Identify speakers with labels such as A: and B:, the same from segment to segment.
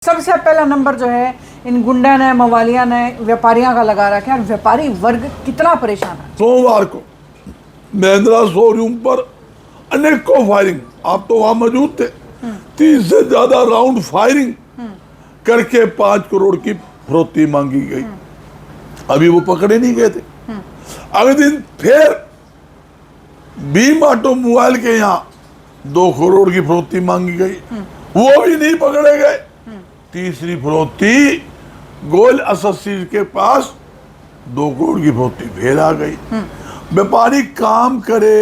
A: सबसे पहला नंबर जो है इन गुंडा ने, मवालिया ने, व्यापारियों का लगा रखा है और व्यापारी वर्ग कितना परेशान है।
B: सोमवार को महिंद्रा शोरूम पर अनेकों फायरिंग, आप तो वहां मौजूद थे, 30 से ज्यादा राउंड फायरिंग करके 5 करोड़ की फरोख्ती मांगी गई। अभी वो पकड़े नहीं गए थे। अगले दिन फिर भीम ऑटोमोबाइल के यहाँ 2 करोड़ की फरोख्ती मांगी गई, वो भी नहीं पकड़े गए। तीसरी फरोख्ती गोल एसएससी के पास 2 करोड़ की फरोख्ती फिर आ गई। व्यापारी काम करे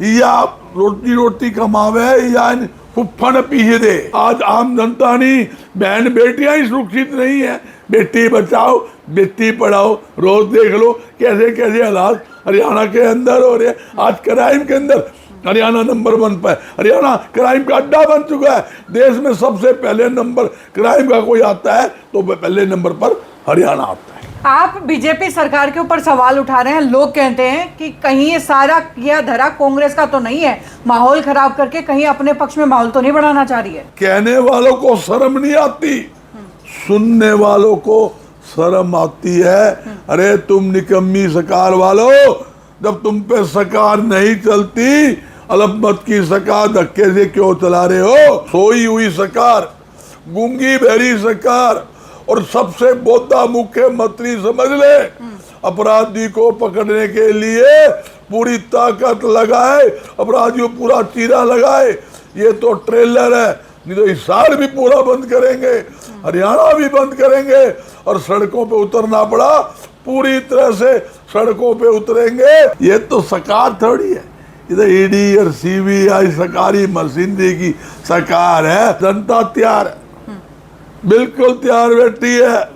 B: या रोटी रोटी कमावे या फुफ्फड़ पीछे दे। आज आम जनता नहीं, बहन बेटियां ही सुरक्षित नहीं है। बेटी बचाओ बेटी पढ़ाओ, रोज देख लो कैसे कैसे हालात हरियाणा के अंदर हो रहे हैं। आज क्राइम के अंदर हरियाणा नंबर 1 पर है। हरियाणा क्राइम का अड्डा बन चुका है। देश में सबसे पहले नंबर क्राइम का कोई आता है तो पहले नंबर पर हरियाणा आता है।
A: आप बीजेपी सरकार के ऊपर सवाल उठा रहे हैं। लोग कहते हैं कि कहीं ये सारा किया धरा कांग्रेस का तो नहीं है, माहौल खराब करके कहीं अपने पक्ष में माहौल तो नहीं बढ़ाना चाह रही है।
B: कहने वालों को शर्म नहीं आती, सुनने वालों को शर्म आती है। अरे तुम निकम्मी सरकार वालों, जब तुम पे सरकार नहीं चलती, अलमत की सरकार धक्के से क्यों चला रहे हो? सोई हुई सरकार, गूंगी बहरी सरकार और सबसे बोधा मुख्यमंत्री समझ ले। अपराधी को पकड़ने के लिए पूरी ताकत लगाए, अपराधियों पूरा चीरा लगाए। ये तो ट्रेलर है, नहीं तो हिसार भी पूरा बंद करेंगे, हरियाणा भी बंद करेंगे और सड़कों पे उतरना पड़ा पूरी तरह से सड़कों पे उतरेंगे। ये तो सरकार थोड़ी है, इधर ईडी और सीबीआई सरकारी मशीनरी की सरकार है। जनता तैयार है, बिल्कुल तैयार बैठी है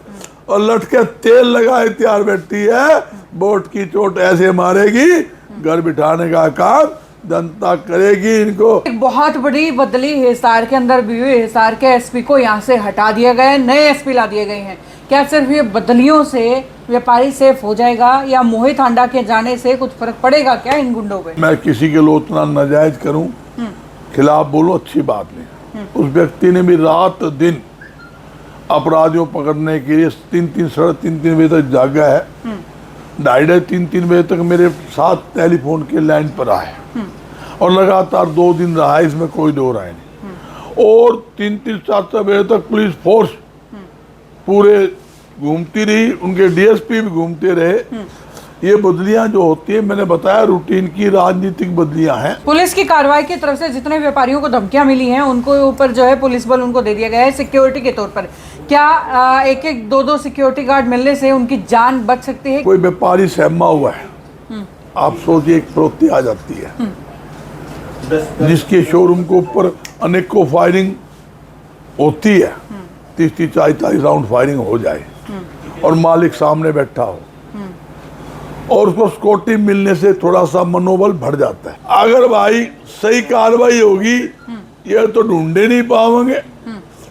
B: और लटके तेल लगाए तैयार बैठी है। वोट की चोट ऐसे मारेगी, घर बिठाने का काम जनता करेगी। इनको
A: एक बहुत बड़ी बदली हिसार के अंदर भी हुई। हिसार के एसपी को यहाँ से हटा दिया गया है, नए एसपी ला दिए गए हैं। क्या सिर्फ ये बदलियों से व्यापारी सेफ हो जाएगा या मोहित हांडा के जाने से कुछ फर्क पड़ेगा क्या इन गुंडों पे? मैं
B: किसी के लिए उतना नाजायज करूं, खिलाफ बोलूं, अच्छी बात नहीं। उस व्यक्ति ने भी रात दिन अपराधियों पकड़ने के लिए 3-3 साढ़े 3 बजे तक जागा है। 2:30-3 बजे तक मेरे साथ टेलीफोन के लाइन पर आए और लगातार 2 दिन रहा, इसमें कोई दो राय नहीं। और 3-4 बजे तक पुलिस फोर्स पूरे घूमती रही, उनके डीएसपी भी घूमते रहे। ये बदलियां जो होती है, मैंने बताया, रूटीन की राजनीतिक बदलियां हैं।
A: पुलिस की कार्रवाई की तरफ से जितने व्यापारियों को धमकियां मिली हैं, उनको ऊपर जो है पुलिस बल उनको दे दिया गया है सिक्योरिटी के तौर पर। क्या 1-1, 2-2 सिक्योरिटी गार्ड मिलने से उनकी जान बच सकती है?
B: कोई व्यापारी सहमा हुआ है, आप सोचिए, एक फरोख्ती आ जाती है जिसके शोरूम के ऊपर अनेकों फायरिंग होती है, 30-40 राउंड फायरिंग हो जाए और मालिक सामने बैठा हो और उसको सिक्योरिटी मिलने से थोड़ा सा मनोबल बढ़ जाता है। अगर भाई सही कार्रवाई होगी, ये तो ढूंढे नहीं पाएंगे,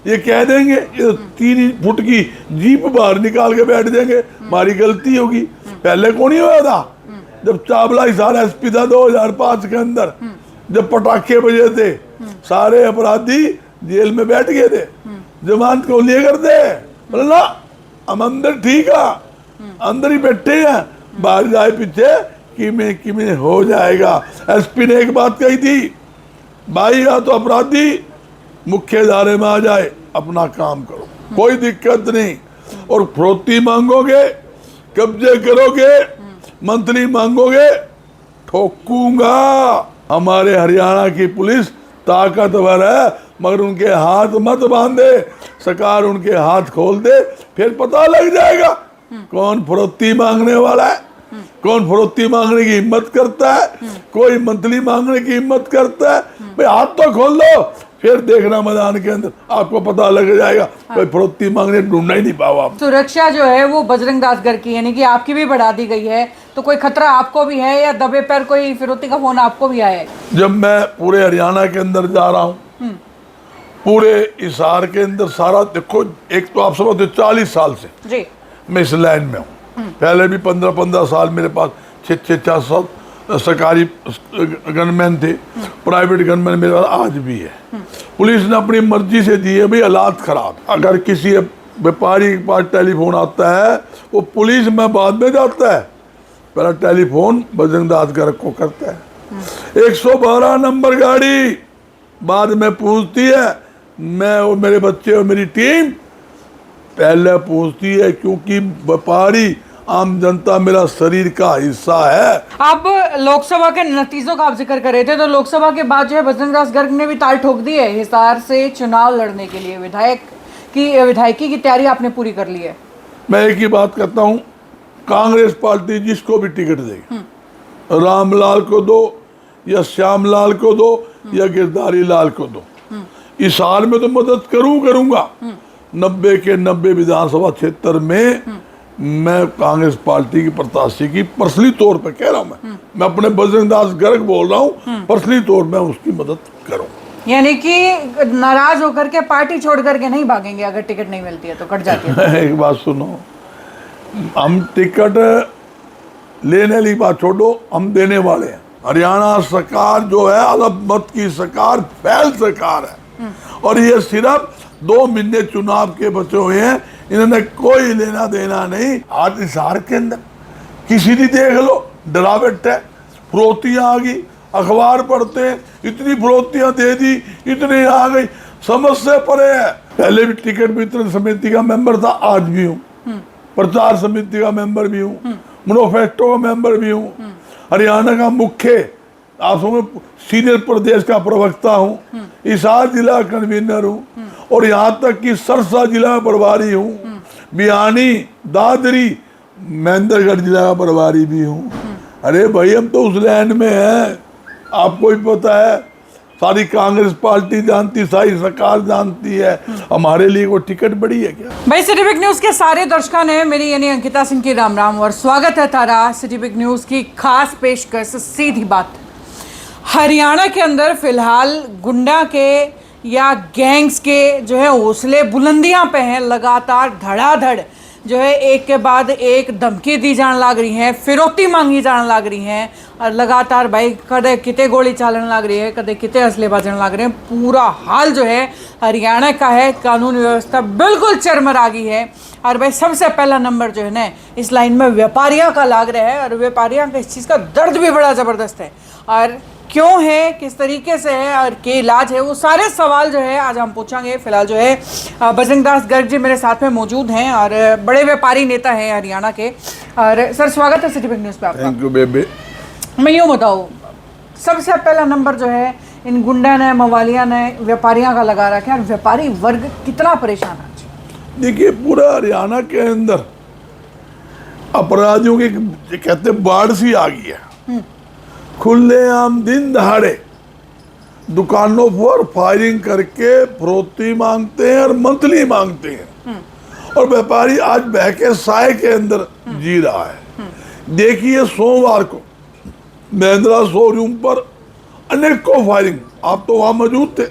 B: ये कह देंगे, ये 3 फुट की जीप बाहर निकाल के बैठ जाएंगे, हमारी गलती होगी। पहले कौन ही हुआ था जब चावला हिसार एसपी था 2005 के अंदर, जब पटाखे बजे थे, सारे अपराधी जेल में बैठ गए थे, जमानत को लिए करते बोले ना हम अंदर ठीक है, अंदर ही बैठे हैं, बाहर जाए पीछे किमें हो जाएगा। एसपी ने एक बात कही थी, भाई या तो अपराधी मुख्य धारे में आ जाए, अपना काम करो, कोई दिक्कत नहीं। और फरोख्ती मांगोगे, कब्जे करोगे, मंथली मांगोगे, ठोकूंगा। हमारे हरियाणा की पुलिस ताकतवर है, मगर उनके हाथ मत बांधे, सरकार उनके हाथ खोल दे, फिर पता लग जाएगा कौन फरोख्ती मांगने वाला है, कौन फरोख्ती मांगने की हिम्मत करता है, कोई मंथली मांगने की हिम्मत करता है। भाई हाथ तो खोल दो, फिर देखना मैदान के अंदर आपको पता लग जाएगा। कोई फरोख्ती मांगने ढूंढना ही नहीं पाओ आप।
A: सुरक्षा जो है वो बजरंग दासगढ़ की, यानी कि आपकी भी बढ़ा दी गई है, तो कोई खतरा आपको भी है या दबे पैर कोई फिरौती का फोन आपको भी आया है?
B: जब मैं पूरे हरियाणा के अंदर जा रहा हूँ, पूरे हिसार के अंदर सारा देखो, एक तो आप समझते 40 साल से जी मैं इस लाइन में हूँ। पहले भी 15-15 साल मेरे पास 6-7 सरकारी गनमैन थे, प्राइवेट गनमैन मेरे पास आज भी है। पुलिस ने अपनी मर्जी से दी है भाई, हालात खराब। अगर किसी व्यापारी के पास टेलीफोन आता है वो पुलिस में बाद में जाता है, पहला टेलीफोन बजरंग दास गर्ग को करता है। 112 नंबर गाड़ी बाद में पूछती है, मैं और मेरे बच्चे और मेरी टीम पहले पूछती है, क्योंकि व्यापारी आम जनता मेरा शरीर का हिस्सा है।
A: आप लोकसभा के नतीजों का आप जिक्र कर रहे थे, तो लोकसभा के बाद जो है बजरंग दास गर्ग ने भी ताल ठोक दी है। हिसार से चुनाव लड़ने के लिए विधायकी की तैयारी आपने पूरी कर ली है।
B: मैं एक ही बात कहता हूँ, कांग्रेस पार्टी जिसको भी टिकट देगी, रामलाल को दो या श्यामलाल को दो या गिरधारी लाल को दो, इस हाल में तो मदद करूंगा। 90 के 90 विधानसभा क्षेत्र में मैं कांग्रेस पार्टी की प्रत्याशी की पर्सनली तौर पर कह रहा हूँ, मैं अपने बजरंग दास गर्ग बोल रहा हूँ, पर्सनली तौर में उसकी मदद करूँ।
A: यानी कि नाराज होकर के पार्टी छोड़ करके नहीं भागेंगे, अगर टिकट नहीं मिलती है तो कट जाती है।
B: एक बात सुनो, हम टिकट लेने वाली बात छोड़ो, हम देने वाले हैं। हरियाणा सरकार जो है अलग मत की सरकार, फैल सरकार है, और ये सिर्फ 2 महीने चुनाव के बचे हुए हैं, इन्होंने कोई लेना देना नहीं। आज हिसार के अंदर किसी भी देख लो, डरावट है, फरोतियां आ गई, अखबार पढ़ते हैं, इतनी फरोतियां दे दी, इतनी आ गई, समझ से परे है। पहले भी टिकट वितरण समिति का मेंबर था, आज भी हूँ, प्रचार समिति का मेंबर भी हूँ, मैनिफेस्टो का मेंबर भी हूँ, हरियाणा का मुख्य आप समझो सीनियर प्रदेश का प्रवक्ता हूँ, हिसार जिला कन्वीनर हूँ, और यहाँ तक कि सरसा जिला प्रभारी हूँ, बियानी, दादरी, महेंद्रगढ़ जिला का प्रभारी भी हूँ। अरे भाई हम तो उस लाइन में हैं, आपको भी पता है, सारी कांग्रेस पार्टी जानती, सारी सरकार जानती है, हमारे लिए वो टिकट बड़ी है क्या?
A: भाई सिटी बिग न्यूज के सारे दर्शकों ने मेरी यानी अंकिता सिंह की राम राम और स्वागत है तारा सिटी बिग न्यूज की खास पेशकश। सीधी बात, हरियाणा के अंदर फिलहाल गुंडा के या गैंग्स के जो है हौसले बुलंदियां पे हैं, लगातार धड़ाधड़ जो है एक के बाद एक धमकी दी जाने लग रही है, फिरौती मांगी जाने लग रही है, और लगातार भाई कदे किते गोली चालन लग रही है, कदे किते असले बाजन लग रहे हैं। पूरा हाल जो है हरियाणा का है, कानून व्यवस्था बिल्कुल चरमरा गई है। और भाई सबसे पहला नंबर जो है ना इस लाइन में व्यापारियों का लग रहा है, और व्यापारियों का इस चीज़ का दर्द भी बड़ा ज़बरदस्त है, और क्यों है, किस तरीके से है और क्या इलाज है, वो सारे सवाल जो है आज हम पूछेंगे। फिलहाल जो है बजरंग दास गर्ग जी मेरे साथ में मौजूद हैं और बड़े व्यापारी नेता हैं हरियाणा के। और सर स्वागत है सिटी बिग न्यूज़ पे आपका।
B: Thank you baby.
A: मैं यूँ बताऊँ, सबसे पहला नंबर जो है इन गुंडा ने, मवालिया ने, व्यापारियों का लगा रखा है, और व्यापारी वर्ग कितना परेशान है।
B: देखिए पूरा हरियाणा के अंदर अपराधियों की कहते बाढ़ सी आ गई है। खुलेआम दिन दहाड़े दुकानों पर फायरिंग करके फरोती मांगते हैं और मंथली मांगते हैं, और व्यापारी आज बह के साय के अंदर जी रहा है। देखिए सोमवार को महिंद्रा शोरूम पर अनेकों फायरिंग, आप तो वहां मौजूद थे,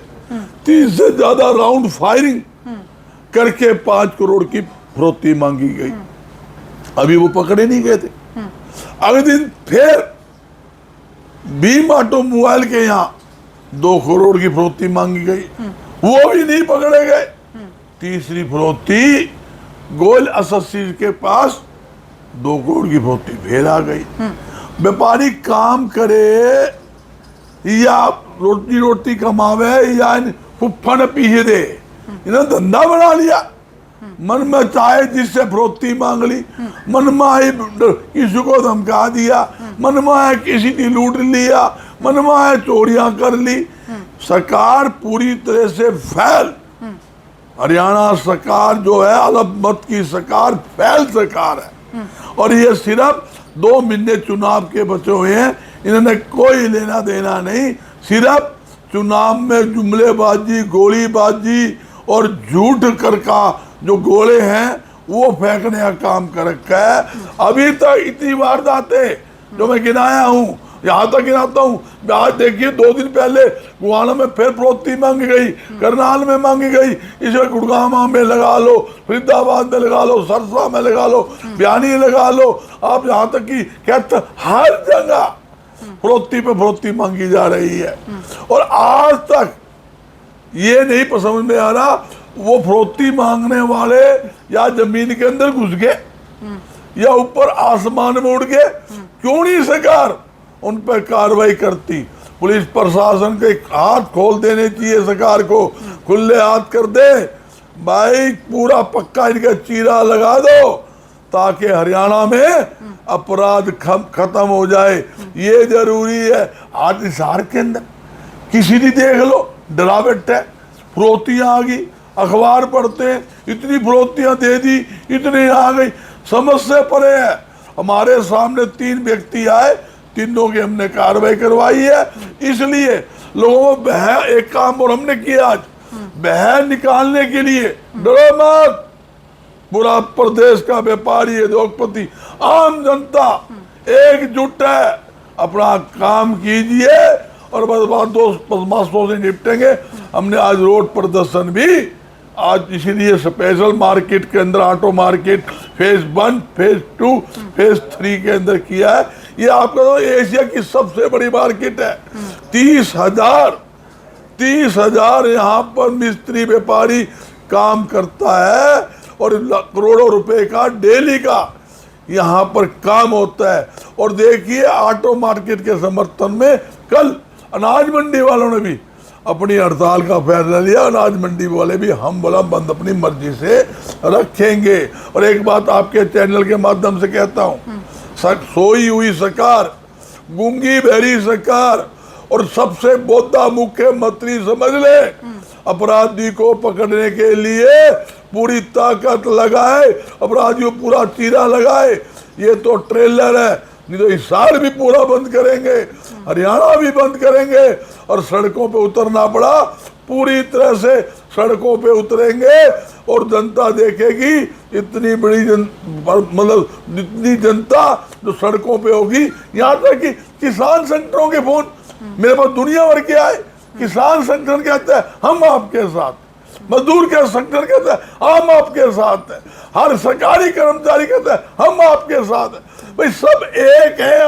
B: 30 से ज्यादा राउंड फायरिंग करके 5 करोड़ की फरोती मांगी गई। अभी वो पकड़े नहीं गए थे। अगले दिन फिर भीम ऑटोमोबाइल के यहाँ 2 करोड़ की फरोती मांगी गई, वो भी नहीं पकड़े गए। तीसरी फरोती गोल एसएससी के पास 2 करोड़ की फरोती फिर आ गई। व्यापारी काम करे या रोटी कमावे या फुफ्फा न पीछे दे, इन्होंने धंधा बना लिया। मन में चाहे जिससे फरोती मांग ली, मन में आए किसी को धमका दिया, मन में आए किसी की लूट लिया, मन में आए चोरियां कर ली। सरकार पूरी तरह से फैल, हरियाणा सरकार जो है अलग मत की सरकार, फैल सरकार है, और ये सिर्फ 2 महीने चुनाव के बचे हुए हैं, इन्होंने कोई लेना देना नहीं। सिर्फ चुनाव में जुमलेबाजी, गोलीबाजी और झूठ कर का जो गोले हैं वो फेंकने का काम कर रखा है। अभी तक इतनी वारदातें जो मैं गिनाया हूँ, यहाँ तक गिनाता हूँ। आज देखिए 2 दिन पहले गुवाना में फिर फरोती मांगी गई, करनाल में मांगी गई, इसे गुड़गांव में लगा लो, फरीदाबाद में लगा लो, सरसा में लगा लो, बयानी लगा लो, आप यहाँ तक कि कहते हर जगह फरोख्ती पे फरोख्ती मांगी जा रही है। और आज तक ये नहीं समझ में आ रहा वो फरोख्ती मांगने वाले या जमीन के अंदर घुस गए या ऊपर आसमान में उड़ गए, क्यों नहीं सरकार उन पर कार्रवाई करती? पुलिस प्रशासन के हाथ खोल देने चाहिए, सरकार को खुले हाथ कर दे भाई, पूरा पक्का इनका चीरा लगा दो ताकि हरियाणा में अपराध खत्म हो जाए। ये जरूरी है। आज हिसार के अंदर किसी भी देख लो डरा बैठा, फरोख्तियां आ गई, अखबार पढ़ते हैं इतनी फरोख्तियां दे दी, इतनी आ गई, समझ से परे है। हमारे सामने 3 व्यक्ति आए, तीनों की हमने कार्रवाई करवाई है। इसलिए लोगों को एक काम और हमने किया आज, बहन निकालने के लिए डरो मत। पूरा प्रदेश का व्यापारी, उद्योगपति, आम जनता एकजुट है, अपना काम कीजिए और बस बदमाशों से निपटेंगे। हमने आज रोड प्रदर्शन भी आज इसीलिए स्पेशल मार्केट के अंदर, auto market phase 1, phase 2, phase 3 के अंदर किया है। ये आपका तो एशिया की सबसे बड़ी मार्केट है। 30,000 यहाँ पर मिस्त्री व्यापारी काम करता है और करोड़ों रुपए का डेली का यहाँ पर काम होता है। और देखिए ऑटो मार्केट के समर्थन में कल अनाज मंडी वालों ने भी अपनी हड़ताल का फैसला लिया। अनाज मंडी वाले भी हम बोला बंद अपनी मर्जी से रखेंगे। और एक बात आपके चैनल के माध्यम से कहता हूँ, सोई हुई सरकार, गूंगी बहरी सरकार और सबसे बोधा मुख्यमंत्री समझ ले, अपराधी को पकड़ने के लिए पूरी ताकत लगाए, अपराधियों पूरा चीरा लगाए। ये तो ट्रेलर है, नहीं तो हिसार भी पूरा बंद करेंगे, हरियाणा भी बंद करेंगे और सड़कों पे उतरना पड़ा पूरी तरह से सड़कों पे उतरेंगे। और जनता देखेगी इतनी बड़ी मतलब जितनी जनता जो सड़कों पे होगी। यहाँ तक कि किसान संगठनों के फोन मेरे पास दुनिया भर के आए। किसान संगठन कहता है हम आपके साथ, मजदूर के संगठन कहता है हम आपके साथ है, हर सरकारी कर्मचारी कहता है हम आपके साथ है। भाई सब एक है,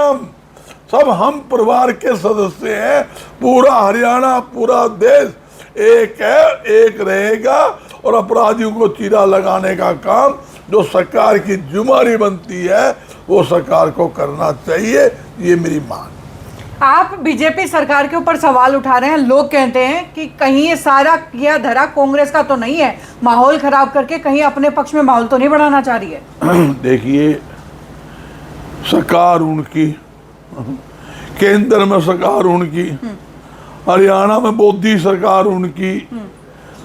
B: हम परिवार के सदस्य हैं। पूरा हरियाणा, पूरा देश एक है, एक रहेगा। और अपराधियों को चीरा लगाने का काम जो सरकार की जिम्मेदारी बनती है वो सरकार को करना चाहिए, ये मेरी मांग।
A: आप बीजेपी सरकार के ऊपर सवाल उठा रहे हैं। लोग कहते हैं कि कहीं ये सारा किया धरा कांग्रेस का तो नहीं है, माहौल खराब करके कहीं अपने पक्ष में माहौल तो नहीं बढ़ाना चाह रही है।
B: देखिए सरकार उनकी, केंद्र में सरकार उनकी, हरियाणा में मोदी सरकार उनकी,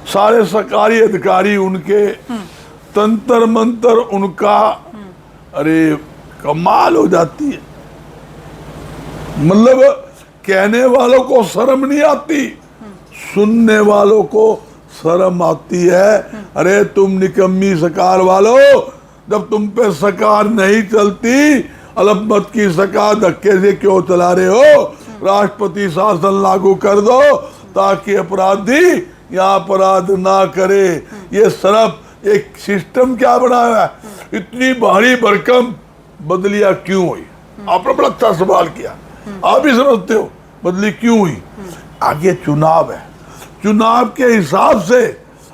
B: सारे सरकारी अधिकारी उनके, तंत्र मंत्र उनका। अरे कमाल हो जाती है, मतलब कहने वालों को शर्म नहीं आती, सुनने वालों को शर्म आती है। अरे तुम निकम्मी सरकार वालों, जब तुम पे सरकार नहीं चलती, अलबत की सरकार धक्के से क्यों चला रहे हो? राष्ट्रपति शासन लागू कर दो ताकि अपराधी यहाँ अपराध ना करे। ये सिर्फ एक सिस्टम क्या बनाया है? इतनी भारी भरकम बदलियां क्यों हुई? आपने बड़ा अच्छा सवाल किया, आप भी समझते हो बदली क्यों हुई। आगे चुनाव है, चुनाव के हिसाब से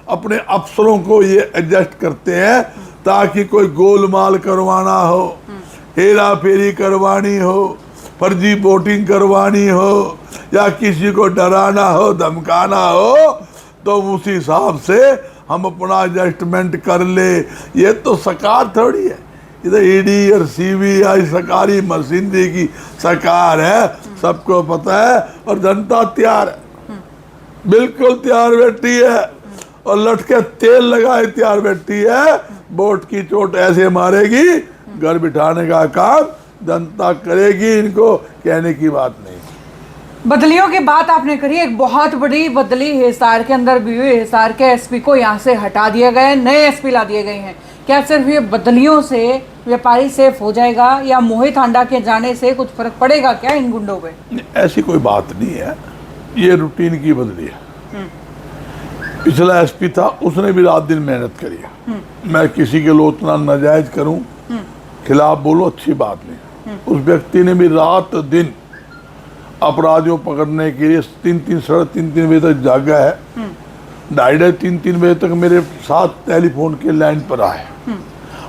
B: अपने अफसरों को ये एडजस्ट करते हैं ताकि कोई गोलमाल करवाना हो, हेरा फेरी करवानी हो, फर्जी वोटिंग करवानी हो या किसी को डराना हो, धमकाना हो, तो उसी हिसाब से हम अपना एडजस्टमेंट कर ले। ये तो सरकार थोड़ी है, इधर ईडी और सीबीआई सरकारी मशीनरी की सरकार है, सबको पता है। और जनता तैयार है, बिल्कुल तैयार बैठी है और लटके तेल लगाए तैयार बैठी है। वोट की चोट ऐसे मारेगी, घर बिठाने का काम जनता करेगी, इनको कहने की बात नहीं।
A: बदलियों की बात आपने करी, एक बहुत बड़ी बदली हिसार के अंदर भी हुई। हिसार के एसपी को यहाँ से हटा दिया गया है, नए एसपी ला दिए गए हैं। क्या सिर्फ ये बदलियों से व्यापारी सेफ हो जाएगा या मोहित हांडा के जाने से कुछ फर्क पड़ेगा क्या इन गुंडों पे?
B: ऐसी कोई बात नहीं है, ये रूटीन की बदली है। पिछला एसपी था, उसने भी रात दिन मेहनत करी है। मैं किसी के लिए उतना नाजायज करूं, खिलाफ बोलो अच्छी बात नहीं। उस व्यक्ति ने भी रात दिन अपराधियों पकड़ने के लिए 3-3 बजे तक जागा है। 2:30-3 बजे तक मेरे साथ टेलीफोन के लाइन पर आए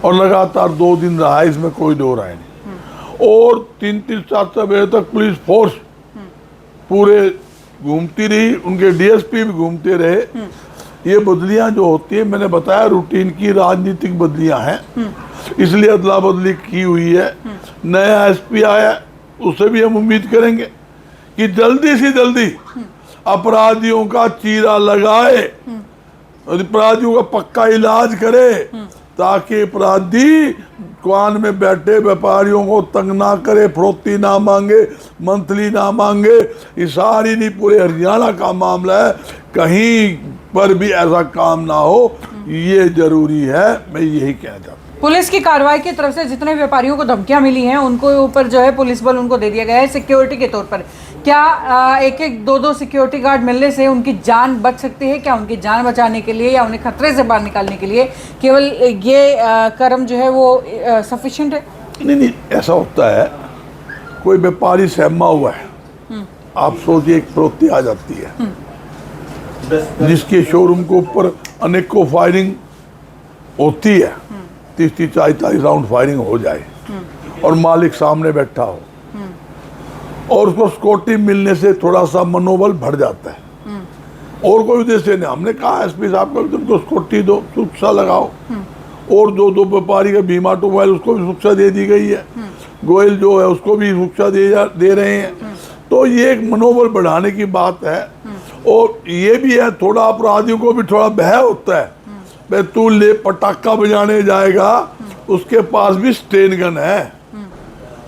B: और लगातार 2 दिन रहा है, इसमें कोई दो राय नहीं। और 3-4 बजे तक पुलिस फोर्स पूरे घूमती रही, उनके डीएसपी भी घूमते रहे। ये बदलियां जो होती है, मैंने बताया रूटीन की राजनीतिक बदलियां हैं, इसलिए अदला बदली की हुई है। नया एसपी आया, उससे भी हम उम्मीद करेंगे कि जल्दी से जल्दी अपराधियों का चीरा लगाए, अपराधियों का पक्का इलाज करे, ताकि अपराधी दुकान में बैठे व्यापारियों को तंग ना करे, फरोख्ती ना मांगे, मंथली ना मांगे। ये सारी नहीं पूरे हरियाणा का मामला है, कहीं पर भी ऐसा काम ना हो, ये जरूरी है। मैं यही कहना चाहता हूँ।
A: पुलिस की कार्रवाई की तरफ से जितने व्यापारियों को धमकियां मिली हैं, उनको ऊपर जो है पुलिस बल उनको दे दिया गया है सिक्योरिटी के तौर पर। क्या 1-1, 2-2 सिक्योरिटी गार्ड मिलने से उनकी जान बच सकती है? क्या उनकी जान बचाने के लिए या उन्हें खतरे से बाहर निकालने के लिए केवल ये कर्म जो है वो सफिशिएंट है?
B: नहीं, ऐसा होता है, कोई व्यापारी सहमा हुआ है, आप सोचिए एक फरोख्ती आ जाती है जिसके शोरूम के ऊपर अनेकों फायरिंग होती है, 30-40 राउंड फायरिंग हो जाए और मालिक सामने बैठा हो और उसको सिक्योरिटी मिलने से थोड़ा सा मनोबल बढ़ जाता है। और कोई उद्देश्य नहीं, हमने कहा एसपी साहब को तुमको सिक्योरिटी दो, सुरक्षा लगाओ। और दो व्यापारी का बीमा ऑटोमोबाइल, उसको भी सुरक्षा दे दी गई है, गोयल जो है उसको भी सुरक्षा दे रहे हैं। तो ये एक मनोबल बढ़ाने की बात है। और ये भी है, थोड़ा अपराधियों को भी थोड़ा भय होता है, भाई तू ले पटाखा बजाने जाएगा, उसके पास भी स्टेन गन है,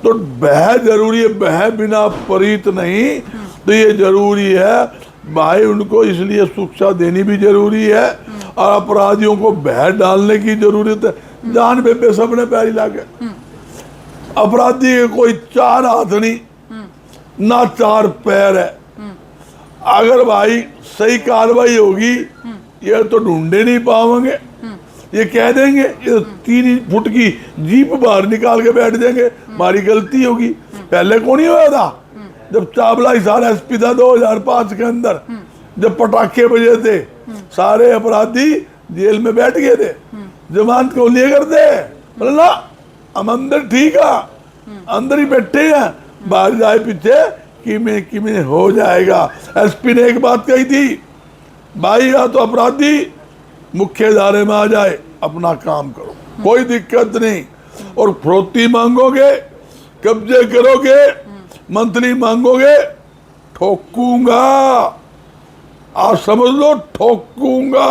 B: तो भय जरूरी है, भय बिना परीत नहीं। तो ये जरूरी है भाई, उनको इसलिए सुरक्षा देनी भी जरूरी है और अपराधियों को भय डालने की जरूरत है। जान पे सबने पैरी लागे, अपराधी के कोई 4 हाथ नहीं ना 4 पैर है। अगर भाई सही कार्रवाई होगी, ये तो ढूंढे नहीं पाएंगे, ये कह देंगे, ये 3 फुट की जीप बाहर निकाल के बैठ जाएंगे, हमारी गलती होगी। पहले कौन ही हुआ था जब चावला हिसार एसपी था 2005 के अंदर, जब पटाखे बजे थे, सारे अपराधी जेल में बैठ गए थे, जमानत को लिए करते बोले ना हम अंदर ठीक है, अंदर ही बैठे हैं, बाहर जाए पीछे कि में हो जाएगा। एसपी ने एक बात कही थी, भाई या तो अपराधी मुख्य धारे में आ जाए, अपना काम करो, कोई दिक्कत नहीं। और फरोख्ती मांगोगे, कब्जे करोगे, मंथली मांगोगे, ठोकूंगा, आप समझ लो, ठोकूंगा।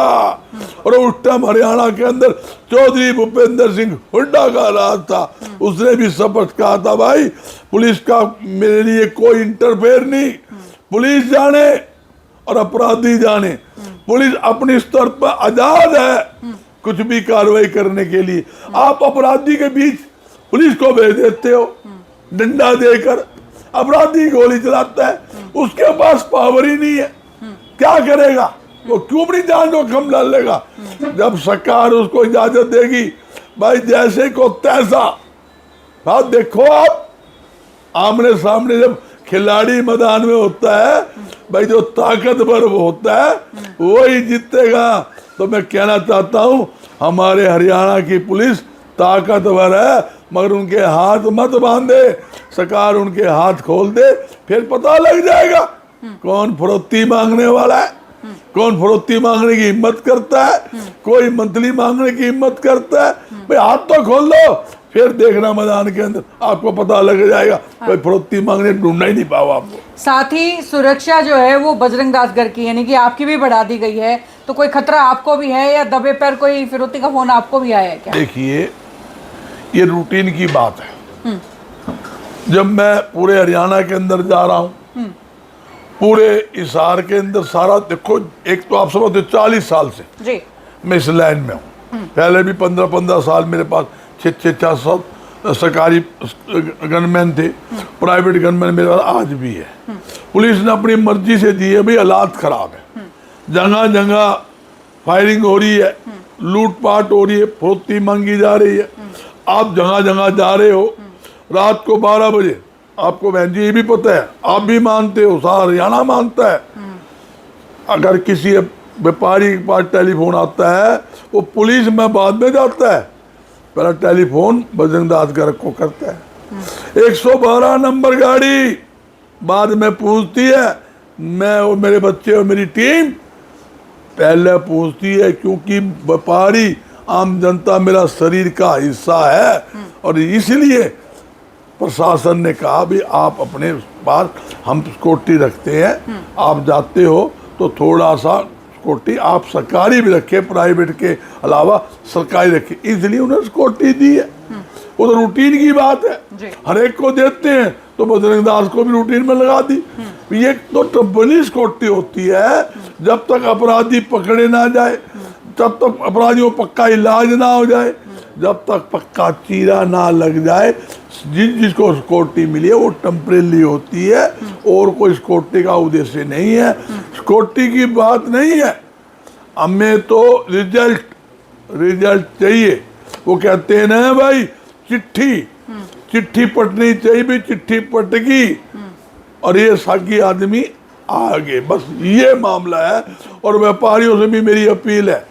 B: और उस टाइम हरियाणा के अंदर चौधरी भूपेंद्र सिंह हुड्डा का राज था, उसने भी स्पष्ट कहा था, भाई पुलिस का मेरे लिए कोई इंटरफेयर नहीं, पुलिस जाने और अपराधी जाने, पुलिस अपने स्तर पर आजाद है कुछ भी कार्रवाई करने के लिए। आप अपराधी के बीच पुलिस को भेज देते हो डंडा देकर, अपराधी गोली चलाता है, उसके पास पावर ही नहीं है, क्या करेगा वो? क्यों अपनी जान को कम डाल लेगा? जब सरकार उसको इजाजत देगी, भाई जैसे को तैसा। हाँ देखो, आप आमने सामने जब खिलाड़ी मैदान में होता है, भाई जो ताकतवर होता है वही जीतेगा। तो मैं कहना चाहता हूँ, हमारे हरियाणा की पुलिस ताकतवर है, मगर उनके हाथ मत बांधे, सरकार उनके हाथ खोल दे, फिर पता लग जाएगा कौन फरोख्ती मांगने वाला है, कौन फरोख्ती मांगने की हिम्मत करता है, कोई मंथली मांगने की हिम्मत करता है। भाई हाथ तो खोल दो, फिर देखना मैदान के अंदर आपको पता लग जाएगा। कोई फरोख्ती मांगने ढूंढना ही नहीं पाओ आपको।
A: साथ ही सुरक्षा जो है वो बजरंग दास घर की, यानी कि आपकी भी बढ़ा दी गई है, तो कोई खतरा आपको भी है या दबे पैर कोई फिरौती का फोन आपको भी आया है क्या?
B: देखिए, ये रूटीन की बात है। जब मैं पूरे हरियाणा के अंदर जा रहा हूँ, पूरे हिसार के अंदर सारा देखो, एक तो आप समझते 40 साल से
A: जी
B: मैं इस लाइन में हूँ, पहले भी 15-15 साल मेरे पास 600 सरकारी गनमैन थे, प्राइवेट गनमैन मेरे पास आज भी है। पुलिस ने अपनी मर्जी से दी है, भाई हालात खराब है, जगह जगह फायरिंग हो रही है, लूटपाट हो रही है, फरोख्ती मांगी जा रही है। आप जगह जगह जा रहे हो, रात को 12 बजे आपको बहन जी ये भी पता है, आप भी मानते हो, सारा हरियाणा मानता है, अगर किसी व्यापारी के पास टेलीफोन आता है वो पुलिस में बाद में जाता है, पहला टेलीफोन बजरंग दास गर्ग को करता है। 112 नंबर गाड़ी बाद में पूछती है, मैं और मेरे बच्चे और मेरी टीम पहले पूछती है, क्योंकि व्यापारी आम जनता मेरा शरीर का हिस्सा है, और इसलिए प्रशासन ने कहा भी आप अपने पास हम सिक्योरिटी रखते हैं, आप जाते हो तो थोड़ा सा सिक्योरिटी आप सरकारी भी रखे, प्राइवेट के अलावा सरकारी रखे, इसलिए उन्हें सिक्योरिटी दी है। वो तो रूटीन की बात है, हर एक को देते हैं, तो बजरंग दास को भी रूटीन में लगा दी। ये तो टेम्पररी सिक्योरिटी होती है, जब तक अपराधी पकड़े ना जाए, जब तक अपराधियों पक्का इलाज ना हो जाए, जब तक पक्का चीरा ना लग जाए, जिसको सिक्योरिटी मिली है वो टेम्परेरी होती है, और कोई सिक्योरिटी का उद्देश्य नहीं है। सिक्योरिटी की बात नहीं है, हमें तो रिजल्ट चाहिए। वो कहते हैं ना भाई, चिट्ठी पटनी चाहिए, भी चिट्ठी पट गई और ये साकी आदमी आगे, बस ये मामला है। और व्यापारियों से भी मेरी अपील है,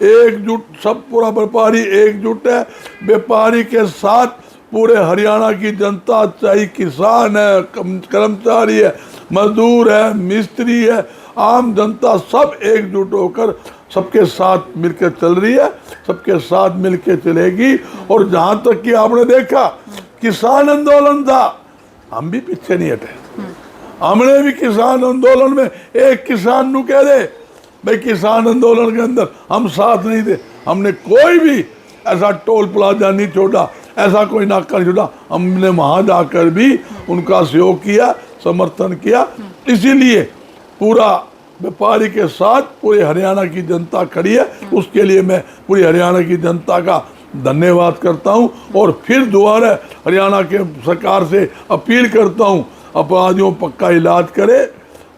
B: एकजुट, सब पूरा व्यापारी एकजुट है। व्यापारी के साथ पूरे हरियाणा की जनता, चाहे किसान है, कर्मचारी है, मजदूर है, मिस्त्री है, आम जनता, सब एकजुट होकर सबके साथ मिलकर चल रही है, सबके साथ मिलकर चलेगी। और जहां तक कि आपने देखा किसान आंदोलन था, हम भी पीछे नहीं हटे। हमने भी किसान आंदोलन में एक किसान नु कह दे भाई किसान आंदोलन के अंदर हम साथ नहीं थे, हमने कोई भी ऐसा टोल प्लाजा नहीं छोड़ा, ऐसा कोई नाका नहीं छोड़ा, हमने वहां जाकर भी उनका सहयोग किया, समर्थन किया। इसीलिए पूरा व्यापारी के साथ पूरे हरियाणा की जनता खड़ी है, उसके लिए मैं पूरी हरियाणा की जनता का धन्यवाद करता हूं। और फिर दोबारा हरियाणा के सरकार से अपील करता हूं, अपराधियों पक्का इलाज करे,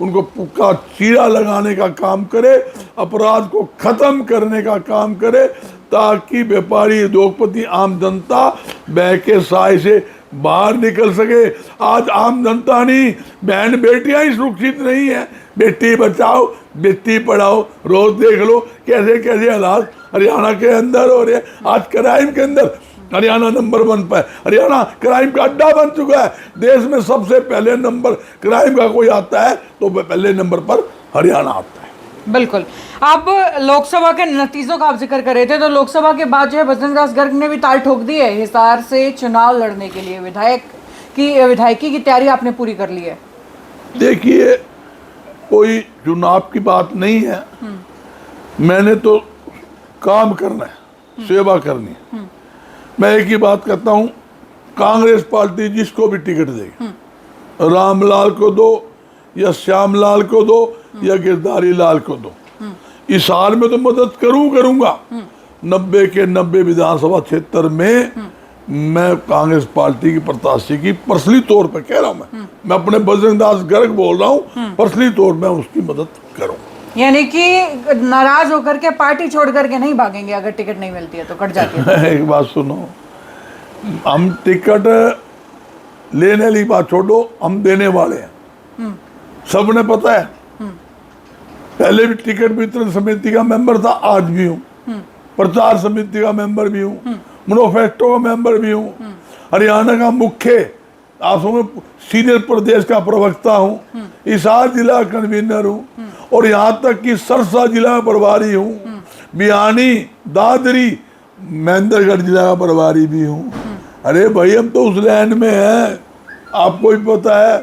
B: उनको पक्का चीरा लगाने का काम करे, अपराध को खत्म करने का काम करे, ताकि व्यापारी, उद्योगपति, आम जनता बह के साए से बाहर निकल सके। आज आम जनता नहीं, बहन बेटियां ही सुरक्षित नहीं है। बेटी बचाओ, बेटी पढ़ाओ, रोज देख लो कैसे कैसे हालात हरियाणा के अंदर हो रहे हैं। आज क्राइम के अंदर हरियाणा नंबर 1 पर, हरियाणा क्राइम का अड्डा बन चुका है। देश में सबसे पहले नंबर क्राइम का कोई आता है तो पहले नंबर पर हरियाणा आता है।
A: बिल्कुल। आप लोकसभा के नतीजों का आप जिक्र कर रहे थे, तो लोकसभा के बाद जो है बजरंग दास गर्ग ने भी ताल ठोक दी है, हिसार से चुनाव लड़ने के लिए विधायकी की तैयारी आपने पूरी कर ली है।
B: देखिए, कोई चुनाव की बात नहीं है, मैंने तो काम करना है, सेवा करनी है। मैं एक ही बात कहता हूँ, कांग्रेस पार्टी जिसको भी टिकट देगी, रामलाल को दो या श्यामलाल को दो या गिरधारी लाल को दो, इस हाल में तो मदद करूंगा। 90 के 90 विधानसभा क्षेत्र में मैं कांग्रेस पार्टी की प्रत्याशी की पर्सनली तौर पर कह रहा हूँ, मैं अपने बजरंग दास गर्ग बोल रहा हूँ, पर्सनली तौर पर उसकी मदद करूँ।
A: यानी कि नाराज होकर के पार्टी छोड़ करके नहीं भागेंगे, अगर टिकट नहीं मिलती है तो कट जाती है।
B: एक बात सुनो, हम टिकट लेने वाली बात छोड़ो, हम देने वाले हैं, सबने पता है। पहले भी टिकट वितरण समिति का मेंबर था, आज भी हूँ, प्रचार समिति का मेंबर भी हूँ, मैनिफेस्टो का मेंबर भी हूँ, हरियाणा का मुख्य आप समझो सीनियर प्रदेश का प्रवक्ता हूँ, हिसार जिला कन्वीनर हूँ, और यहाँ तक कि सरसा जिला प्रभारी हूँ, बियानी, दादरी, महेंद्रगढ़ जिला का प्रभारी भी हूँ। अरे भाई, हम तो उस लाइन में हैं, आपको भी पता है,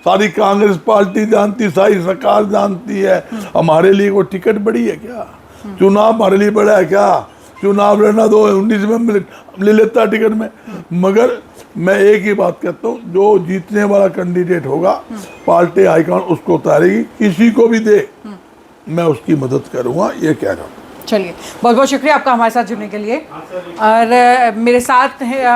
B: सारी कांग्रेस पार्टी जानती, सारी सरकार जानती है। हमारे लिए कोई टिकट बड़ी है क्या? चुनाव हमारे लिए बड़ा है क्या? चुनाव लड़ना 2019 में ले लेता टिकट में। मगर मैं एक ही बात कहता हूँ, जो जीतने वाला कैंडिडेट होगा, पार्टी हाईकमान उसको उतारेगी, किसी को भी दे मैं उसकी मदद करूँगा, ये कह रहा हूँ।
A: चलिए, बहुत बहुत शुक्रिया आपका हमारे साथ जुड़ने के लिए। और मेरे साथ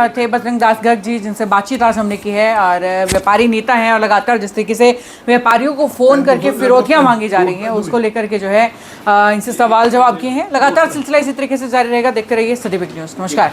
A: थे बजरंग दास गर्ग जी, जिनसे बातचीत आज हमने की है, और व्यापारी नेता हैं, और लगातार जिस तरीके से व्यापारियों को फ़ोन करके फिरौतियाँ मांगी जा रही हैं, उसको लेकर के जो है इनसे सवाल जवाब किए हैं। लगातार सिलसिला इसी तरीके से जारी रहेगा। देखते रहिए सटीक न्यूज़। नमस्कार।